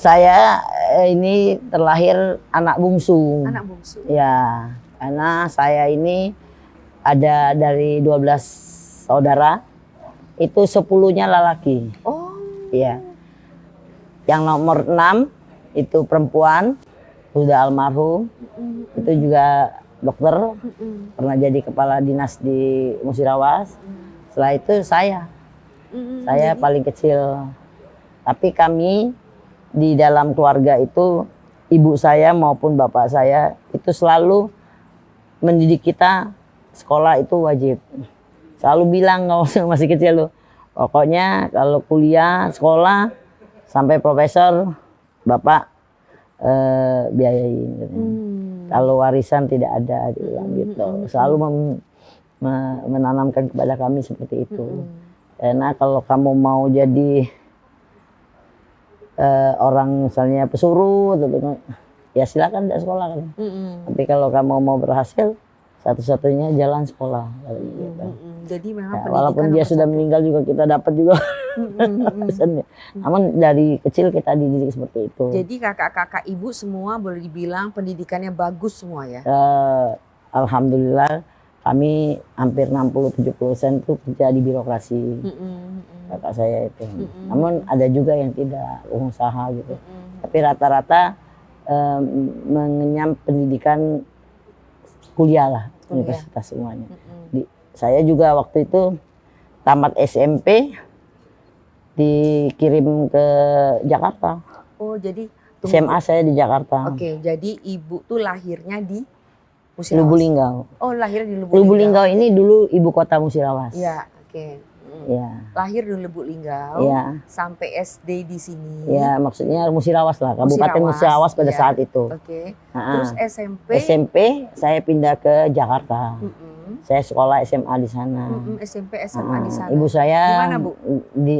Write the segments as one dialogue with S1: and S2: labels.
S1: Saya ini terlahir anak bungsu.
S2: Anak bungsu.
S1: Ya, karena saya ini ada dari 12 saudara, itu 10-nya lelaki.
S2: Oh.
S1: Iya. Yang nomor 6 itu perempuan, sudah almarhum. Itu juga dokter, pernah jadi kepala dinas di Musirawas. Setelah itu saya paling kecil. Tapi kami di dalam keluarga itu, ibu saya maupun bapak saya itu selalu mendidik kita, sekolah itu wajib. Selalu bilang kalau masih kecil loh, pokoknya kalau kuliah, sekolah sampai profesor, bapak biayain. Kalau warisan tidak ada, dibilang gitu. Selalu menanamkan kepada kami seperti itu. Karena kalau kamu mau jadi orang misalnya pesuruh, ya silakan tidak sekolah kan. Tapi kalau kamu mau berhasil, satu-satunya jalan sekolah. Gitu.
S2: Jadi memang
S1: ya, walaupun dia sudah meninggal juga kita dapat juga. Namun dari kecil kita dididik seperti itu.
S2: Jadi kakak-kakak ibu semua boleh dibilang pendidikannya bagus semua ya?
S1: Alhamdulillah kami hampir 60-70% itu kerja di birokrasi. Kakak saya itu. Namun ada juga yang tidak, pengusaha gitu. Tapi rata-rata mengenyam pendidikan kuliah lah, universitas semuanya. Saya juga waktu itu tamat SMP dikirim ke Jakarta.
S2: Oh jadi
S1: SMA saya di Jakarta.
S2: Oke, jadi ibu tuh lahirnya di Musirawas.
S1: Lubuk Linggau.
S2: Oh lahir di Lubuk Linggau.
S1: Lubuk Linggau ini dulu ibu kota Musirawas.
S2: Iya, oke.
S1: Ya.
S2: Lahir di Lubuk Linggau, sampai SD di sini.
S1: Ya, maksudnya Musirawas lah, Kabupaten Musirawas pada saat itu.
S2: Oke. Terus SMP?
S1: SMP saya pindah ke Jakarta. Saya sekolah SMA di sana.
S2: SMP SMA di sana.
S1: Ibu saya
S2: di mana, Bu?
S1: Di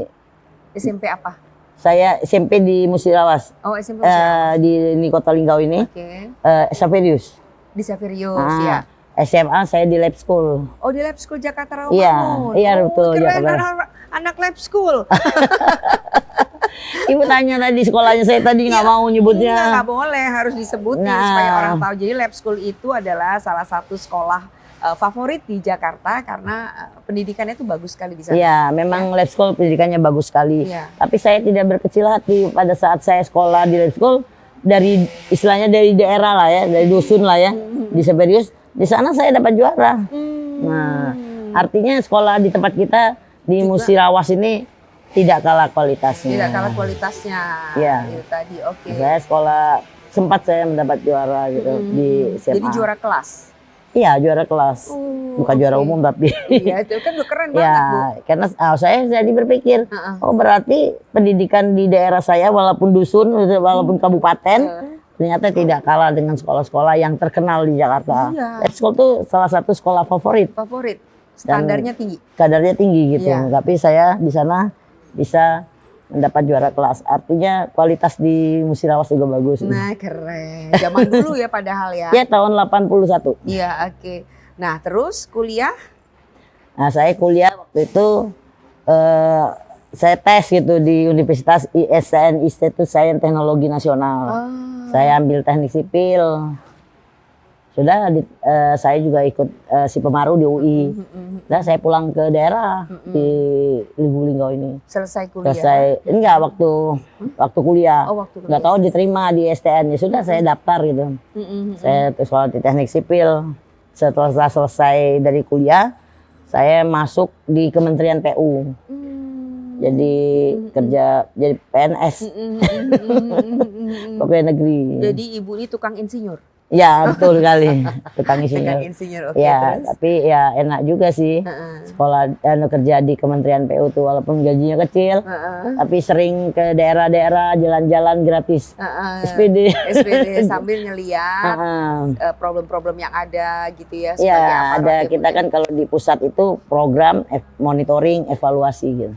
S2: SMP apa?
S1: Saya SMP di Musirawas.
S2: Oh, SMP Musirawas.
S1: Di Kota Linggau ini.
S2: Oke.
S1: Xaverius.
S2: Di Xaverius, ya.
S1: SMA saya di lab school.
S2: Oh, di lab school Jakarta Rawamangun.
S1: Iya, betul.
S2: Keren, anak lab school.
S1: Ibu tanya tadi sekolahnya, saya tadi nggak mau nyebutnya.
S2: Nggak boleh, harus disebutin supaya orang tahu. Jadi lab school itu adalah salah satu sekolah favorit di Jakarta karena pendidikannya itu bagus sekali di sana.
S1: Iya, memang lab school pendidikannya bagus sekali.
S2: Ya.
S1: Tapi saya tidak berkecil hati pada saat saya sekolah di lab school, dari istilahnya dari daerah lah ya, dari dusun lah ya, di Xaverius. Di sana saya dapat juara. Nah, artinya sekolah di tempat kita di Musirawas ini tidak kalah kualitasnya.
S2: Tidak kalah kualitasnya.
S1: Iya.
S2: Itu tadi, oke.
S1: Saya sekolah sempat saya mendapat juara gitu di SMA.
S2: Jadi juara kelas.
S1: Iya, juara kelas. Bukan juara umum tapi.
S2: Iya, itu kan udah keren banget, Bu.
S1: Karena saya jadi berpikir, oh berarti pendidikan di daerah saya walaupun dusun, walaupun kabupaten, ternyata tidak kalah dengan sekolah-sekolah yang terkenal di Jakarta.
S2: Iya.
S1: Lab school tuh salah satu sekolah favorit.
S2: Favorit. Standarnya tinggi.
S1: Standarnya tinggi gitu.
S2: Iya.
S1: Tapi saya di sana bisa mendapat juara kelas. Artinya kualitas di Musirawas juga bagus.
S2: Nah, keren. Zaman dulu ya padahal ya.
S1: Ya, tahun 81.
S2: Iya, oke. Nah, terus kuliah?
S1: Nah, saya kuliah waktu itu saya tes gitu di Universitas ISN, Institut Sains Teknologi Nasional. Saya ambil teknik sipil. Sudah saya juga ikut si Pemaru di UI. Dan saya pulang ke daerah di Lubuk Linggau ini.
S2: Selesai kuliah?
S1: Selesai, enggak waktu kuliah.
S2: Oh, waktu kuliah.
S1: Enggak tahu diterima di STN. Ya sudah saya daftar gitu. Saya sekolah di teknik sipil. Setelah selesai dari kuliah, saya masuk di Kementerian PU. Jadi kerja jadi PNS. Pegawai negeri.
S2: Jadi ibu ini tukang insinyur?
S1: Ya, betul sekali. Tukang insinyur.
S2: Tukang insinyur, oke.
S1: Ya,
S2: terus?
S1: tapi ya enak juga sih. Sekolah kerja di Kementerian PU tuh walaupun gajinya kecil, tapi sering ke daerah-daerah jalan-jalan gratis. SPD.
S2: SPD sambil ngeliat problem-problem yang ada gitu ya.
S1: Ya, ada kita kan kalau di pusat itu program monitoring, evaluasi gitu.